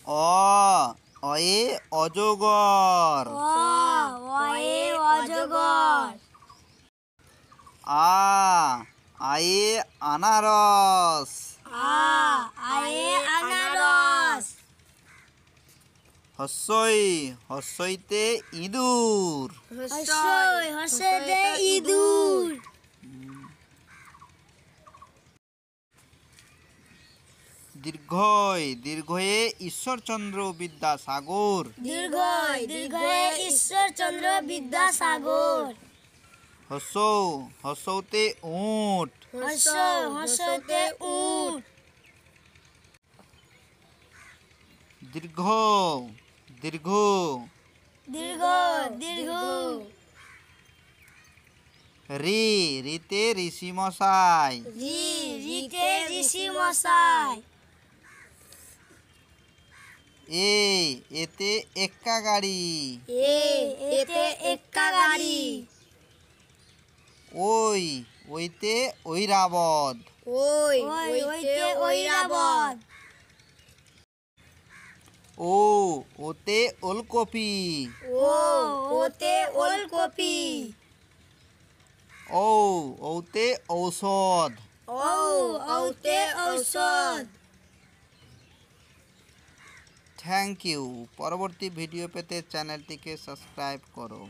অয়ে অজগর। অয়ে অজগর। আয়ে আনারস। আয়ে আনারস। হস্যইতে ইঁদুর। হস্যইতে ইঁদুর। দীর্ঘয়ে ঈশ্বরচন্দ্র বিদ্যাসাগর। দীর্ঘয়ে ঈশ্বরচন্দ্র বিদ্যাসাগর। হর্ষৌতে উট। হর্ষতে উট। দীর্ঘ রিতে ঋষি মশাই। রিতে ঋষি মশাই। এতে এক্কা গাড়ি। এতে এক্কা গাড়ি। ওইতে ঐরাবত। ওইতে ঐরাবত। ওতে ওলকপি। ওতে ওলকপি। ঔতে ঔষধ। ঔতে ঔষধ। Thank you. পরবর্তী ভিডিও পেতে চ্যানেলটিকে সাবস্ক্রাইব করো।